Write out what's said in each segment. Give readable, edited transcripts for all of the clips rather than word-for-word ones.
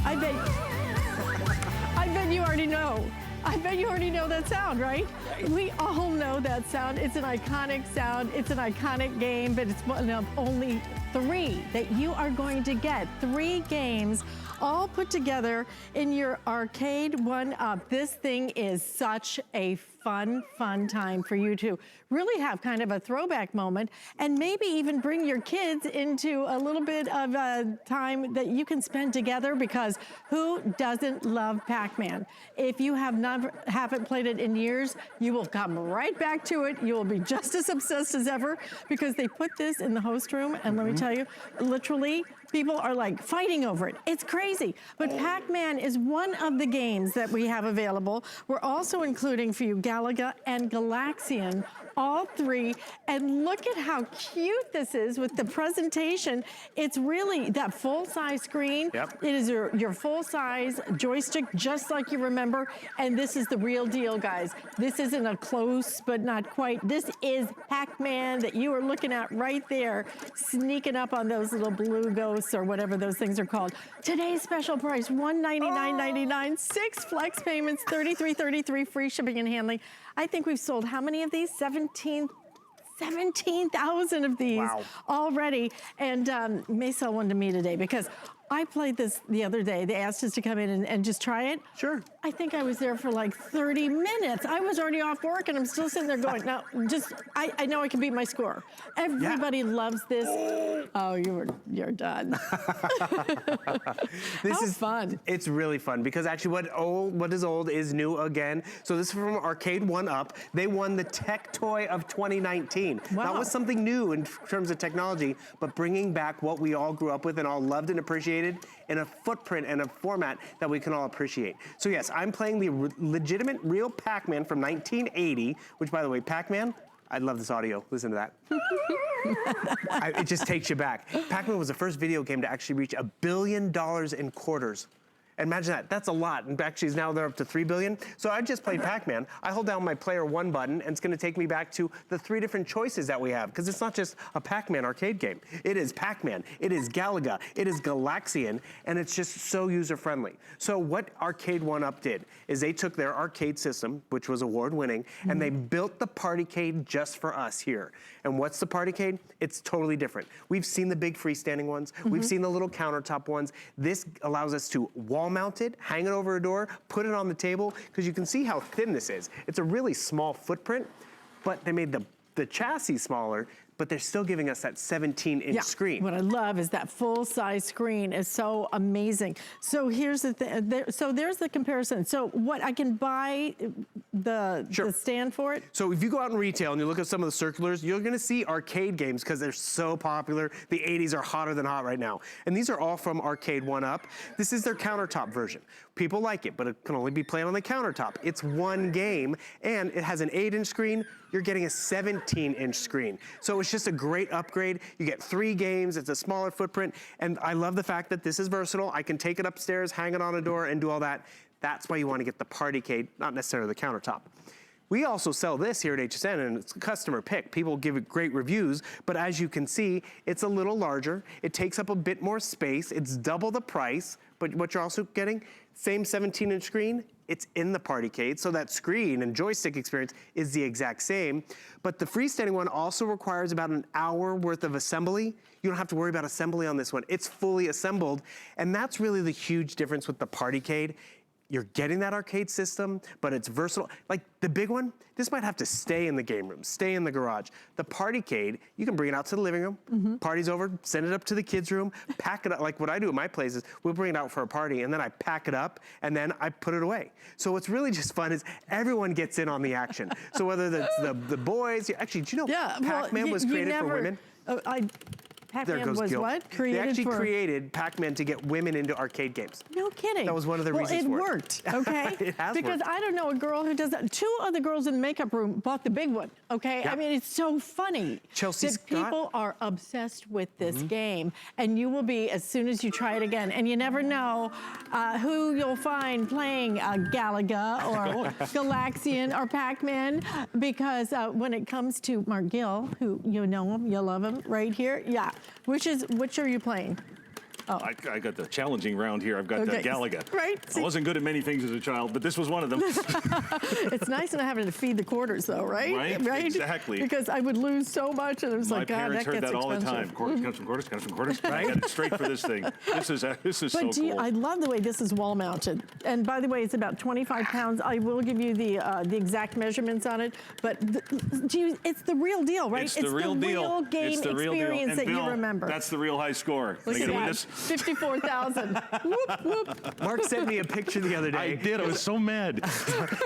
I bet you already know. I bet you already know that sound, right? We all know that sound. It's an iconic sound. It's an iconic game, but it's one of only 3 that you are going to get. 3 games all put together in your Arcade1Up. This thing is such a fun time for you to really have kind of a throwback moment and maybe even bring your kids into a little bit of a time that you can spend together, because who doesn't love PacMan? If you haven't played it in years, you will come right back to it. You will be just as obsessed as ever, because they put this in the host room, and let me tell you, literally, people are like fighting over it. It's crazy. But PacMan is one of the games that we have available. We're also including for you Galaga and Galaxian, all 3. And look at how cute this is with the presentation. It's really that full-size screen. Yep. It is your full-size joystick, just like you remember. And this is the real deal, guys. This isn't a close, but not quite. This is PacMan that you are looking at right there, sneaking up on those little blue ghosts or whatever those things are called. Today's special price, $199.99, 6 flex payments, $33.33, free shipping and handling. I think we've sold how many of these? 17,000 of these already. And may sell one to me today, because I played this the other day. They asked us to come in and just try it. Sure. I think I was there for like 30 minutes. I was already off work and I'm still sitting there going, now I know I can beat my score. Everybody loves this. Oh, you're done. This is fun. It's really fun, because actually what is old is new again. So this is from Arcade1Up. They won the Tech Toy of 2019. Wow. That was something new in terms of technology, but bringing back what we all grew up with and all loved and appreciated in a footprint and a format that we can all appreciate. So yes, I'm playing the legitimate real PacMan from 1980, which, by the way, PacMan, I love this audio. Listen to that. It just takes you back. PacMan was the first video game to actually reach $1 billion in quarters. Imagine that, that's a lot. And actually now they're up to 3 billion. So I just played PacMan. I hold down my player 1 button and it's gonna take me back to the 3 different choices that we have, because it's not just a PacMan arcade game. It is PacMan, it is Galaga, it is Galaxian, and it's just so user-friendly. So what Arcade1Up did is they took their arcade system, which was award-winning, and they built the Partycade just for us here. And what's the Partycade? It's totally different. We've seen the big freestanding ones. We've seen the little countertop ones. This allows us to wall mount it, hang it over a door, put it on the table, because you can see how thin this is. It's a really small footprint, but they made the chassis smaller, but they're still giving us that 17-inch screen. What I love is that full-size screen is so amazing. So here's the thing. So there's the comparison. So what, I can buy the stand for it? So if you go out in retail and you look at some of the circulars, you're gonna see arcade games because they're so popular. The 80s are hotter than hot right now. And these are all from Arcade1Up. This is their countertop version. People like it, but it can only be played on the countertop. It's one game, and it has an 8-inch screen. You're getting a 17-inch screen. So it's just a great upgrade. You get 3 games, it's a smaller footprint, and I love the fact that this is versatile. I can take it upstairs, hang it on a door, and do all that. That's why you want to get the Partycade, not necessarily the countertop. We also sell this here at HSN, and it's a customer pick. People give it great reviews, but as you can see, it's a little larger. It takes up a bit more space. It's double the price, but what you're also getting, same 17-inch screen, it's in the Partycade, so that screen and joystick experience is the exact same. But the freestanding one also requires about an hour worth of assembly. You don't have to worry about assembly on this one. It's fully assembled, and that's really the huge difference with the Partycade. You're getting that arcade system, but it's versatile. Like the big one, this might have to stay in the game room, stay in the garage. The Partycade, you can bring it out to the living room, party's over, send it up to the kids' room, pack it up. Like what I do at my place is we'll bring it out for a party and then I pack it up and then I put it away. So what's really just fun is everyone gets in on the action. So whether that's the boys, actually, do you know PacMan was created for women? PacMan was what? Created they actually created PacMan to get women into arcade games. No kidding. That was one of the reasons for it. It worked, okay? It has because worked. I don't know a girl who does that. 2 of the girls in the makeup room bought the big one, okay? I mean, it's so funny Chelsea that Scott. people are obsessed with this game, and you will be as soon as you try it again. And you never know who you'll find playing Galaga or Galaxian or PacMan, because when it comes to Mark Gill, who you know him, you love him right here, which are you playing? I got the challenging round here. I've got Galaga. Right. I wasn't good at many things as a child, but this was one of them. It's nice not having to feed the quarters, though, right? Right? Exactly. Because I would lose so much, and it was My like, God, parents that heard gets that all expensive. the time. Quarters, got some quarters, got some quarters. I got it straight for this thing. This is so cool. I love the way this is wall mounted. And by the way, it's about 25 pounds. I will give you the exact measurements on it, but it's the real deal, right? It's the real deal. Real game it's the real deal. experience And that Bill, you remember. That's the real high score. Look at that, 54,000. Whoop, whoop. Mark sent me a picture the other day. I did. I was so mad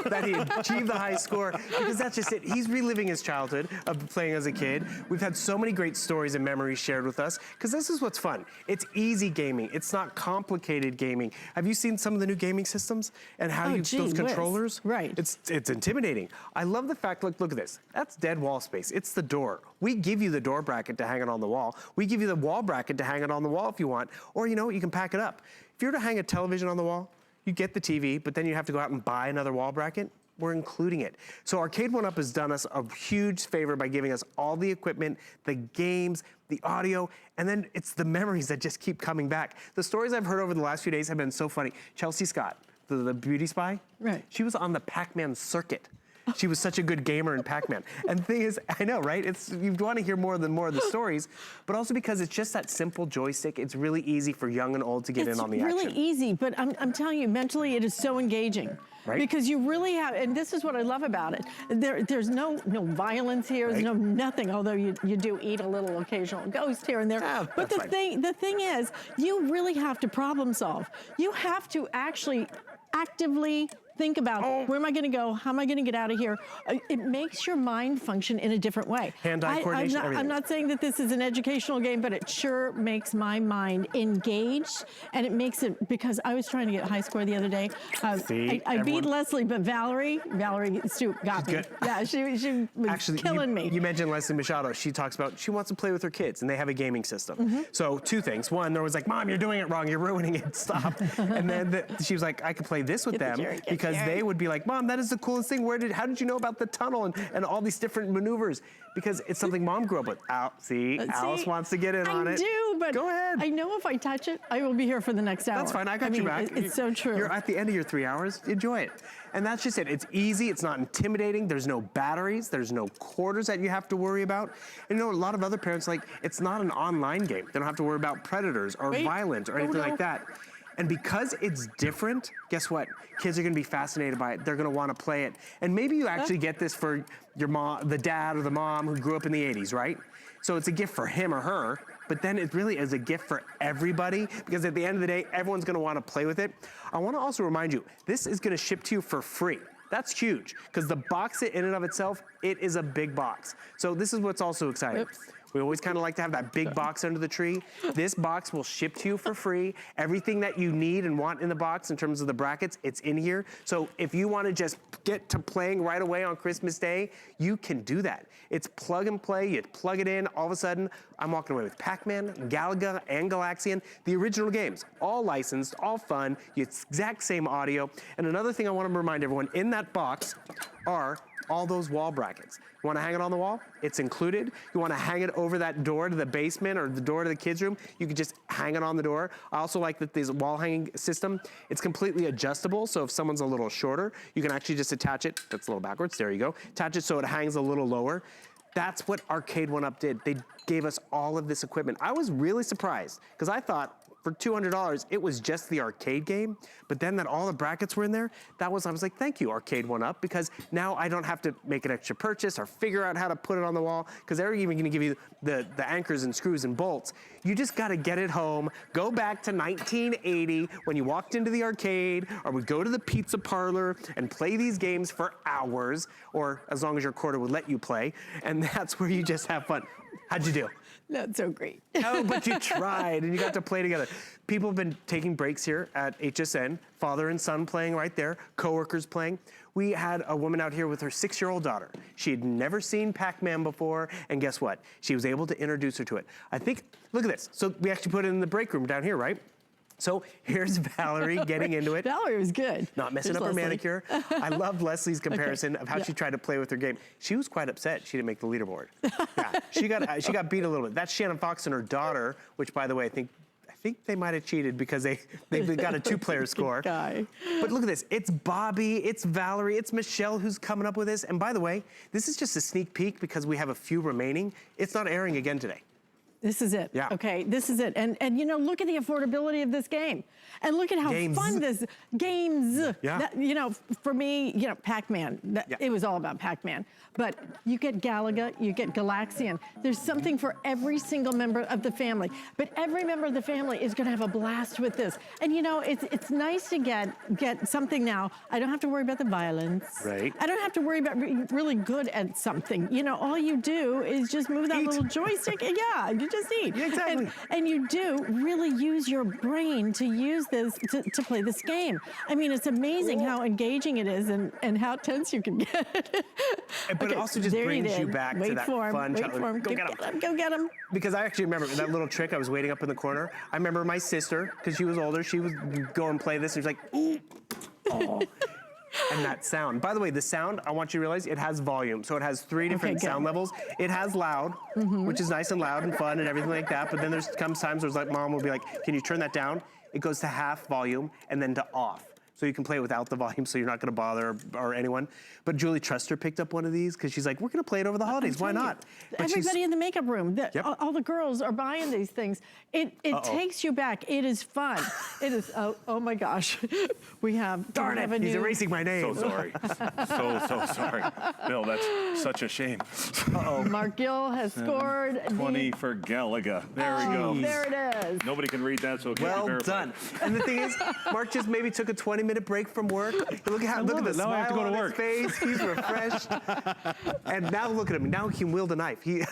that he achieved the high score, because that's just it. He's reliving his childhood of playing as a kid. We've had so many great stories and memories shared with us, because this is what's fun. It's easy gaming. It's not complicated gaming. Have you seen some of the new gaming systems and how those controllers? Right. It's intimidating. I love the fact, look at this. That's dead wall space. It's the door. We give you the door bracket to hang it on the wall. We give you the wall bracket to hang it on the wall if you want, or you can pack it up. If you were to hang a television on the wall, you get the TV, but then you have to go out and buy another wall bracket. We're including it. So Arcade1Up has done us a huge favor by giving us all the equipment, the games, the audio, and then it's the memories that just keep coming back. The stories I've heard over the last few days have been so funny. Chelsea Scott, the beauty spy, right? She was on the PacMan circuit. She was such a good gamer in PacMan. And the thing is, I know, right? You want to hear more of the stories, but also because it's just that simple joystick. It's really easy for young and old to get in on the action. It's really easy, but I'm telling you, mentally, it is so engaging. Right? Because you really have, and this is what I love about it. There's no violence here. There's nothing. Although you do eat a little occasional ghost here and there. But the thing is, you really have to problem solve. You have to actually actively think about where am I going to go? How am I going to get out of here? It makes your mind function in a different way. Hand-eye coordination, everything. I'm not saying that this is an educational game, but it sure makes my mind engaged, and it makes it, because I was trying to get a high score the other day. I beat Leslie, but Valerie Stu got me. Good. Yeah, she was actually killing me. You mentioned Leslie Machado. She talks about she wants to play with her kids, and they have a gaming system. So two things. One, there was like, Mom, you're doing it wrong. You're ruining it. Stop. And then she was like, I could play this with them because they would be like, Mom, that is the coolest thing. How did you know about the tunnel and all these different maneuvers? Because it's something Mom grew up with. Alice wants to get in on it. I do, but go ahead. I know if I touch it, I will be here for the next hour. That's fine. I got your back. It's so true. You're at the end of your 3 hours. Enjoy it. And that's just it. It's easy. It's not intimidating. There's no batteries. There's no quarters that you have to worry about. And a lot of other parents, it's not an online game. They don't have to worry about predators or violence or anything like that. And because it's different, guess what? Kids are gonna be fascinated by it. They're gonna wanna play it. And maybe you actually get this for your mom, the dad or the mom who grew up in the 80s, right? So it's a gift for him or her, but then it really is a gift for everybody, because at the end of the day, everyone's gonna wanna play with it. I wanna also remind you, this is gonna ship to you for free. That's huge, because the box in and of itself, it is a big box. So this is what's also exciting. Oops. We always kind of like to have that big box under the tree. This box will ship to you for free. Everything that you need and want in the box in terms of the brackets, it's in here. So if you want to just get to playing right away on Christmas Day, you can do that. It's plug and play. You plug it in. All of a sudden, I'm walking away with PacMan, Galaga and Galaxian, the original games, all licensed, all fun, exact same audio. And another thing I want to remind everyone, in that box are all those wall brackets. You want to hang it on the wall? It's included. You want to hang it over that door to the basement or the door to the kids' room? You can just hang it on the door. I also like that this wall hanging system, it's completely adjustable. So if someone's a little shorter, you can actually just attach it. That's a little backwards. There you go. Attach it so it hangs a little lower. That's what Arcade1Up did. They gave us all of this equipment. I was really surprised because I thought for $200, it was just the arcade game, but then that all the brackets were in there, I was like, thank you, Arcade1Up, because now I don't have to make an extra purchase or figure out how to put it on the wall, because they're even gonna give you the anchors and screws and bolts. You just gotta get it home, go back to 1980 when you walked into the arcade, or would go to the pizza parlor and play these games for hours, or as long as your quarter would let you play, and that's where you just have fun. How'd you do? Not so great. Oh, but you tried and you got to play together. People have been taking breaks here at HSN, father and son playing right there, coworkers playing. We had a woman out here with her 6-year-old daughter. She had never seen PacMan before, and guess what? She was able to introduce her to it. I think, look at this. So we actually put it in the break room down here, right? So here's Valerie getting into it. Valerie was good. Not messing up her manicure. I loved Leslie's comparison of how she tried to play with her game. She was quite upset she didn't make the leaderboard. Yeah, she got beat a little bit. That's Shannon Fox and her daughter, which, by the way, I think think they might have cheated because they got a 2-player score. Guy. But look at this. It's Bobby, it's Valerie, it's Michelle who's coming up with this. And by the way, this is just a sneak peek because we have a few remaining. It's not airing again today. This is it. Yeah. Okay, this is it. And you know, look at the affordability of this game. And look at how fun this games. Yeah. That, you know, for me, you know, PacMan. It was all about PacMan. But you get Galaga, you get Galaxian. There's something for every single member of the family. But every member of the family is going to have a blast with this. And you know, it's nice to get something now. I don't have to worry about the violence. Right. I don't have to worry about being really good at something. You know, all you do is just move that little joystick. Yeah, you just eat. Yeah, exactly. And you do really use your brain to use this to play this game. I mean, it's amazing how engaging it is and how tense you can get. But it also just brings you back to that fun childhood. Go get him. Go get him. Because I actually remember that little trick. I was waiting up in the corner. I remember my sister, because she was older, she would go and play this, and she was like, ooh, oh. And that sound. By the way, the sound, I want you to realize, it has volume. So it has 3 different sound levels. It has loud, which is nice and loud and fun and everything like that. But then there's comes times where it's like, Mom will be like, can you turn that down? It goes to half volume and then to off. So you can play without the volume, so you're not going to bother or anyone. But Julie Truster picked up one of these because she's like, we're going to play it over the holidays. Why not? But everybody in the makeup room, all the girls are buying these things. It takes you back. It is fun. It is. Oh my gosh, we have. Darn it! He's erasing my name. So sorry. so sorry, Bill. That's such a shame. Mark Gill has scored 20 for Galaga. There we go. There it is. Nobody can read that, so it can't be Well verified. done. And the thing is, Mark just maybe took a 20-minute break from work. Look at the Now I have to smile go to on his work. face. He's refreshed. And now look at him. Now he can wield a knife. You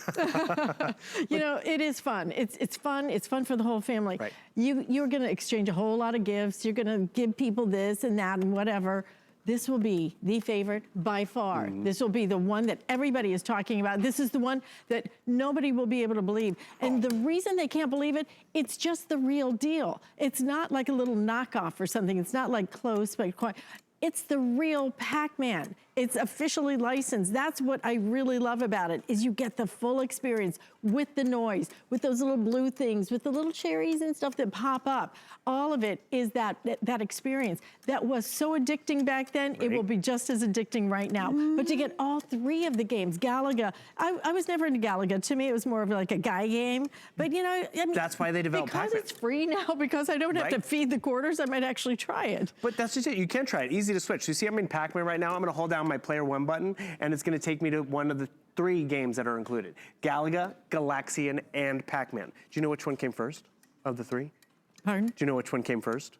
know, it is fun. It's fun. It's fun for the whole family. Right. You're going to exchange a whole lot of gifts. You're going to give people this and that and whatever. This will be the favorite by far. This will be the one that everybody is talking about. This is the one that nobody will be able to believe. And the reason they can't believe it, it's just the real deal. It's not like a little knockoff or something. It's not like close but quiet. It's the real PacMan. It's officially licensed. That's what I really love about it, is you get the full experience with the noise, with those little blue things, with the little cherries and stuff that pop up. All of it is that experience that was so addicting back then. It will be just as addicting right now. But to get all 3 of the games, Galaga, I was never into Galaga. To me, it was more of like a guy game. But you know, I mean, that's why they developed because PacMan. it's free now, because I don't have to feed the quarters, I might actually try it. But that's just it. You can try it. Easy to switch. So you see I'm in PacMan right now. I'm going to hold down my player 1 button, and it's going to take me to one of the 3 games that are included. Galaga, Galaxian, and PacMan. Do you know which one came first of the 3? Pardon? Do you know which one came first?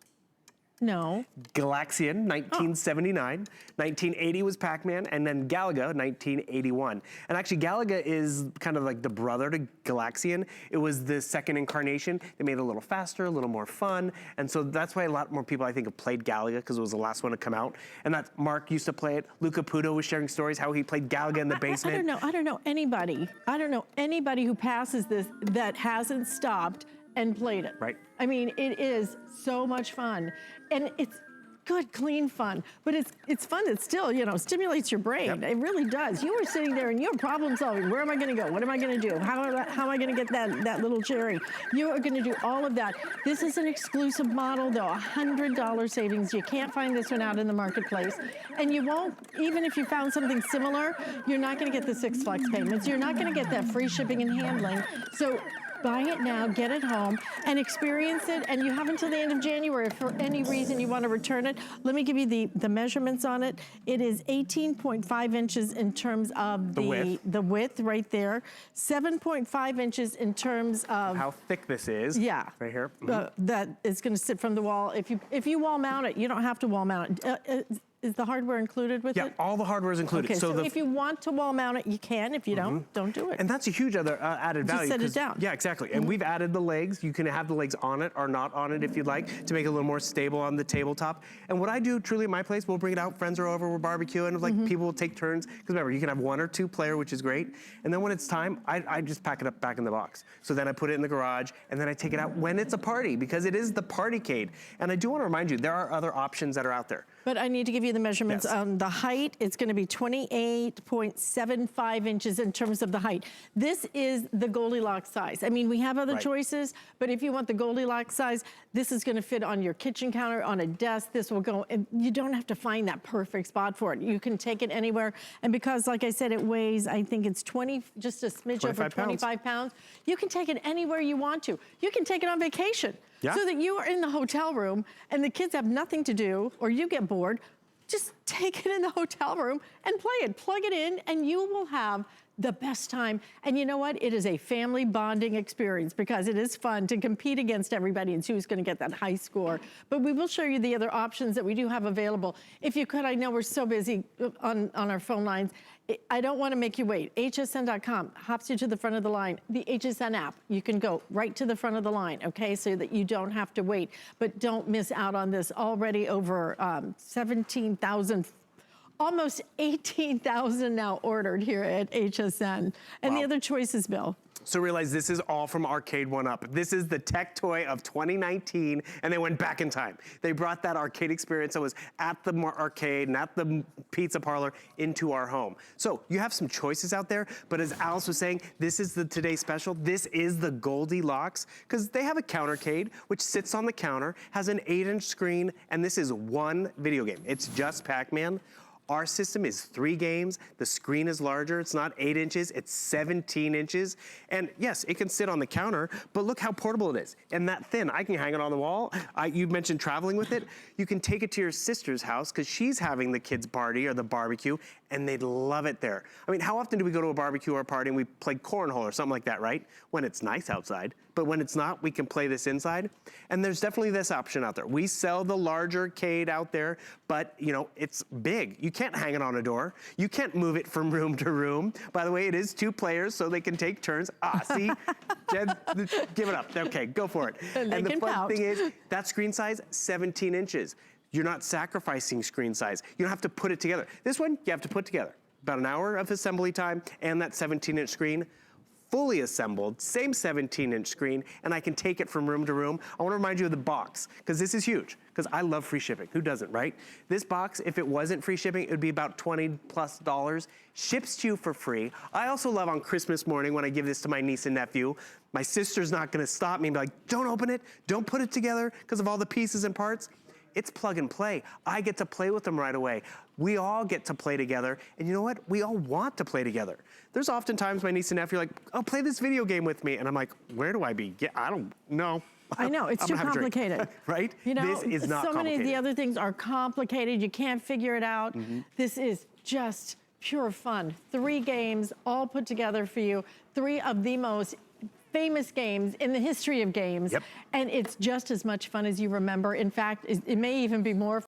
No. Galaxian, 1979. 1980 was PacMan, and then Galaga, 1981. And actually, Galaga is kind of like the brother to Galaxian. It was the second incarnation. They made it a little faster, a little more fun, and so that's why a lot more people, I think, have played Galaga, because it was the last one to come out. And that Mark used to play it. Luca Puto was sharing stories how he played Galaga in the basement. I don't know anybody who passes this that hasn't stopped and played it. Right. I mean, it is so much fun. And it's good, clean fun. But it's fun that still, you know, stimulates your brain. It really does. You were sitting there and you're problem solving. Where am I going to go? What am I going to do? How am I going to get that little cherry? You are going to do all of that. This is an exclusive model, though, $100 savings. You can't find this one out in the marketplace. And you won't, even if you found something similar, you're not going to get the 6 flex payments. You're not going to get that free shipping and handling. So buy it now, get it home, and experience it. And you have until the end of January if for any reason you want to return it. Let me give you the measurements on it. It is 18.5 inches in terms of the width right there. 7.5 inches in terms of how thick this is. Yeah. Right here. That is going to sit from the wall. If you wall mount it, you don't have to wall mount it. Is the hardware included with it? Yeah, all the hardware is included. Okay, so if you want to wall mount it, you can. If you don't do it. And that's a huge other added value. Just set it down. Yeah, exactly. And we've added the legs. You can have the legs on it or not on it if you'd like, to make it a little more stable on the tabletop. And what I do truly at my place, we'll bring it out, friends are over, we're barbecuing, like people will take turns. Because remember, you can have 1 or 2 player, which is great. And then when it's time, I just pack it up back in the box. So then I put it in the garage, and then I take it out when it's a party, because it is the Partycade. And I do want to remind you, there are other options that are out there. But I need to give you the measurements. Yes. The height, it's gonna be 28.75 inches in terms of the height. This is the Goldilocks size. I mean, we have other choices, but if you want the Goldilocks size, this is gonna fit on your kitchen counter, on a desk. This will go, and you don't have to find that perfect spot for it. You can take it anywhere. And because, like I said, it weighs, I think it's just a smidge over 25 pounds. You can take it anywhere you want to. You can take it on vacation. Yeah. So that you are in the hotel room and the kids have nothing to do, or you get bored, just take it in the hotel room and play it. Plug it in and you will have the best time. And you know what? It is a family bonding experience because it is fun to compete against everybody and see who's gonna get that high score. But we will show you the other options that we do have available. If you could, I know we're so busy on our phone lines. I don't wanna make you wait. hsn.com hops you to the front of the line. The HSN app, you can go right to the front of the line, okay? So that you don't have to wait. But don't miss out on this. Already over 17,000, almost 18,000 now ordered here at HSN. And the other choices, Bill. So realize this is all from Arcade1Up. This is the tech toy of 2019, and they went back in time. They brought that arcade experience that was at the arcade and at the pizza parlor into our home. So you have some choices out there, but as Alice was saying, this is the today special. This is the Goldilocks, because they have a countercade, which sits on the counter, has an 8-inch screen, and this is one video game. It's just PacMan. Our system is 3 games. The screen is larger. It's not 8 inches, it's 17 inches. And yes, it can sit on the counter, but look how portable it is. And that thin, I can hang it on the wall. You mentioned traveling with it. You can take it to your sister's house because she's having the kids' party or the barbecue, and they'd love it there. I mean, how often do we go to a barbecue or a party and we play cornhole or something like that, right? When it's nice outside. But when it's not, we can play this inside. And there's definitely this option out there. We sell the larger arcade out there, but you know, it's big. You can't hang it on a door. You can't move it from room to room. By the way, it is 2 players, so they can take turns. See, Jen, give it up. Okay, go for it. And the fun thing is, that screen size, 17 inches. You're not sacrificing screen size. You don't have to put it together. This one, you have to put together. About an hour of assembly time and that 17-inch screen. Fully assembled, same 17-inch screen, and I can take it from room to room. I wanna remind you of the box, because this is huge, because I love free shipping. Who doesn't, right? This box, if it wasn't free shipping, it would be about $20+. Ships to you for free. I also love on Christmas morning when I give this to my niece and nephew, my sister's not gonna stop me and be like, don't open it, don't put it together, because of all the pieces and parts. It's plug and play. I get to play with them right away. We all get to play together. And you know what? We all want to play together. There's often times my niece and nephew are like, oh, play this video game with me. And I'm like, where do I begin? I don't know. I know, it's too complicated. Right? You know, this is not so complicated. many of the other things are complicated. You can't figure it out. This is just pure fun. 3 games all put together for you. 3 of the most famous games in the history of games. And it's just as much fun as you remember. In fact, it may even be more